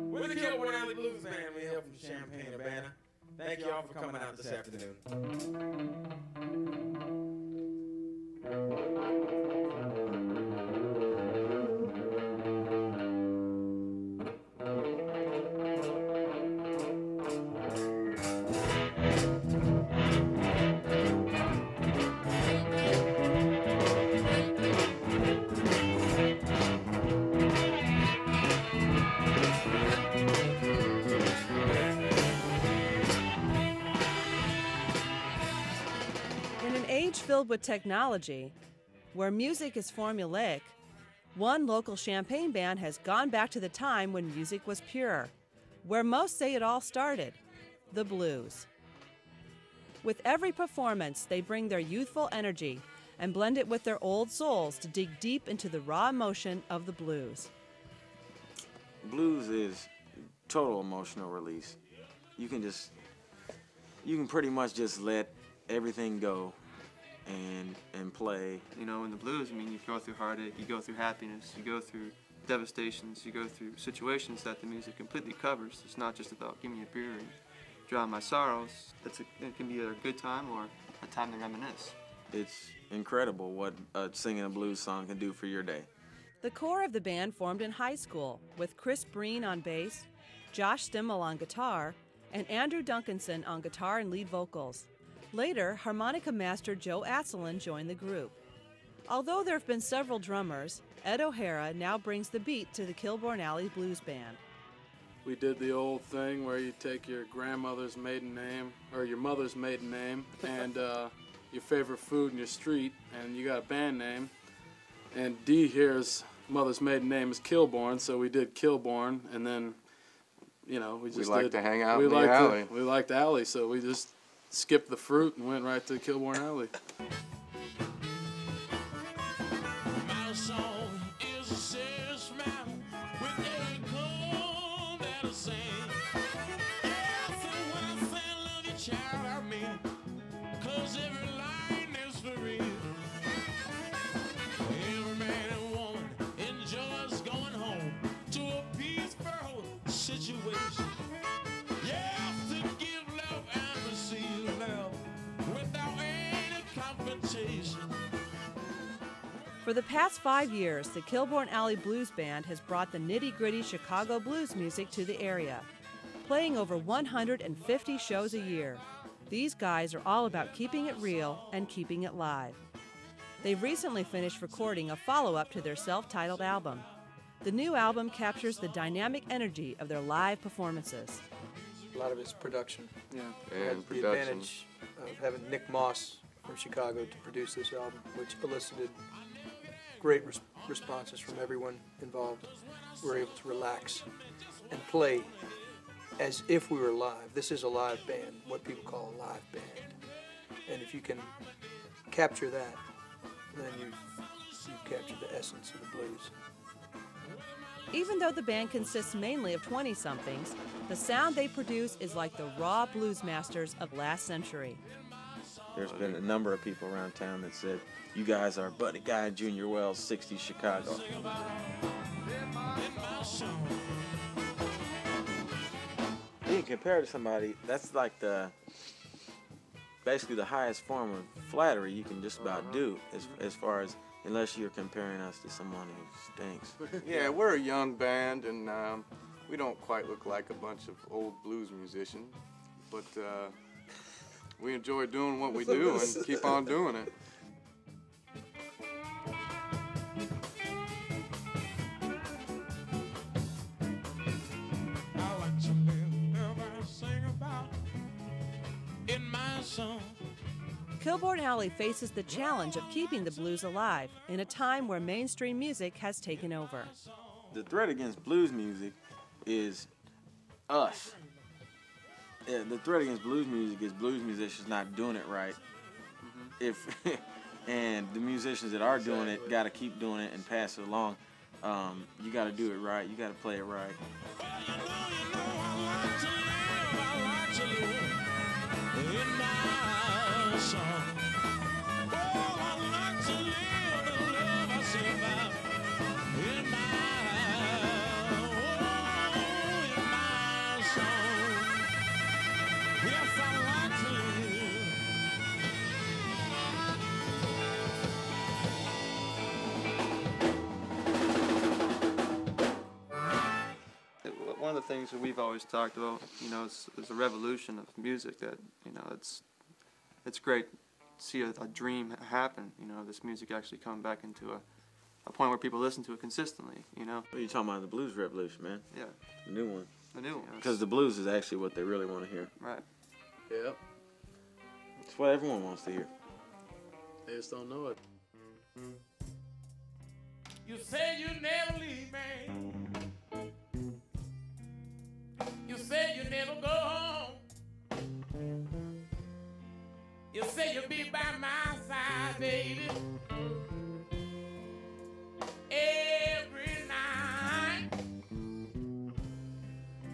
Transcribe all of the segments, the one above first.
We're the Kilborn Alley Blues Band. We hail from Champaign, Urbana. Thank you all for coming out this afternoon. Filled with technology, where music is formulaic, one local Champaign band has gone back to the time when music was pure, where most say it all started, the blues. With every performance, they bring their youthful energy and blend it with their old souls to dig deep into the raw emotion of the blues. Blues is total emotional release. You can pretty much just let everything go and play. You know, in the blues, I mean, you go through heartache, you go through happiness, you go through devastations, you go through situations that the music completely covers. It's not just about give me a beer and drown my sorrows. It can be either a good time or a time to reminisce. It's incredible what singing a blues song can do for your day. The core of the band formed in high school with Chris Breen on bass, Josh Stimmel on guitar, and Andrew Duncanson on guitar and lead vocals. Later, harmonica master Joe Atzelin joined the group. Although there have been several drummers, Ed O'Hara now brings the beat to the Kilborn Alley Blues Band. We did the old thing where you take your grandmother's maiden name, or your mother's maiden name, and your favorite food in your street, and you got a band name. And Dee here's mother's maiden name is Kilborn, so we did Kilborn, and then, you know, we like to hang out in the alley. We liked alley, so we just skipped the fruit and went right to Kilborn Alley. My song is a serious matter with every chord that I sing. When I say I love you, child, I mean it, 'cause every line is for real. Every man and woman enjoys going home to a peaceful situation. For the past 5 years, the Kilborn Alley Blues Band has brought the nitty-gritty Chicago blues music to the area, playing over 150 shows a year. These guys are all about keeping it real and keeping it live. They've recently finished recording a follow-up to their self-titled album. The new album captures the dynamic energy of their live performances. A lot of it's production. Yeah, and production. The advantage of having Nick Moss from Chicago to produce this album, which elicited great responses from everyone involved. We're able to relax and play as if we were live. This is a live band, what people call a live band. And if you can capture that, then you've captured the essence of the blues. Even though the band consists mainly of 20-somethings, the sound they produce is like the raw blues masters of last century. There's been a number of people around town that said, you guys are Buddy Guy and Junior Wells, 60s Chicago. Being compared to somebody, that's like basically the highest form of flattery you can just about do, as far as, unless you're comparing us to someone who stinks. Yeah, we're a young band, and we don't quite look like a bunch of old blues musicians, but we enjoy doing what we do and keep on doing it. I like to live I sing about in my song. Kilborn Alley faces the challenge of keeping the blues alive in a time where mainstream music has taken over. The threat against blues music is us. Yeah, the threat against blues music is blues musicians not doing it right. And the musicians that are doing it got to keep doing it and pass it along. You got to do it right. You got to play it right. of the things that we've always talked about, you know, is a revolution of music that, you know, it's great to see a dream happen, you know, this music actually coming back into a point where people listen to it consistently, you know. What are you talking about, the blues revolution, man? Yeah. The new one. The new one. Because the blues is actually what they really want to hear. Right. Yeah. It's what everyone wants to hear. They just don't know it. You say you never leave me. You say you never go home. You say you'll be by my side, baby, every night.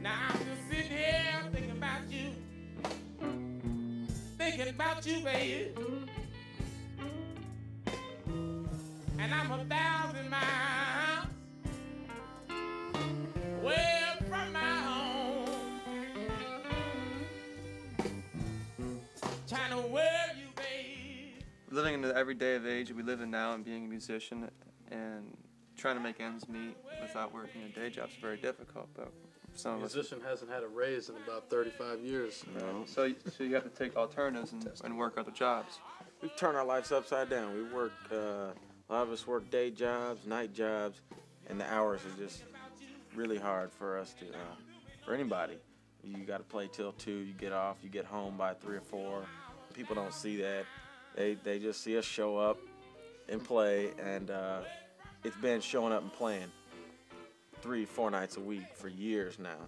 Now I'm just sitting here thinking about you, baby. And I'm 1,000 miles away from my home, trying to wear you, babe. Living in the everyday of age that we live in now and being a musician and trying to make ends meet without working a day job is very difficult, but some of us... Musician hasn't had a raise in about 35 years. No. So you have to take alternatives and work other jobs. We turn our lives upside down. We work, a lot of us work day jobs, night jobs, and the hours are just really hard for us to, for anybody. You got to play till 2, you get off, you get home by 3 or 4. People don't see that. They just see us show up and play, and it's been showing up and playing 3-4 nights a week for years now.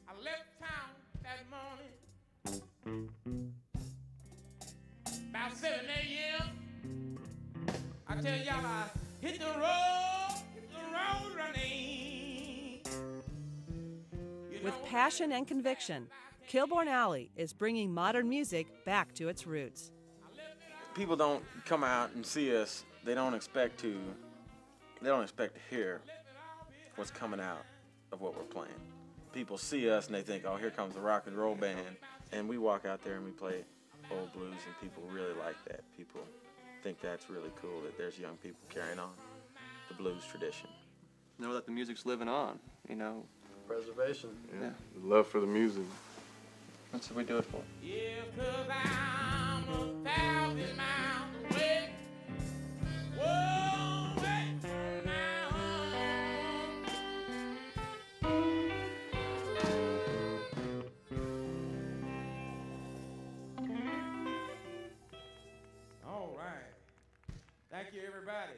I left town that morning about 7 a.m. I tell y'all I hit the road running. With passion and conviction, Kilborn Alley is bringing modern music back to its roots. People don't come out and see us. They don't expect to hear what's coming out of what we're playing. People see us and they think, oh, here comes the rock and roll band. And we walk out there and we play old blues, and people really like that. People think that's really cool that there's young people carrying on the blues tradition. Know that the music's living on, you know. Preservation. Yeah. Love for the music. That's what we do it for. Yeah, 'cause I'm 1,000 miles away. Whoa, away from my home. All right. Thank you, everybody.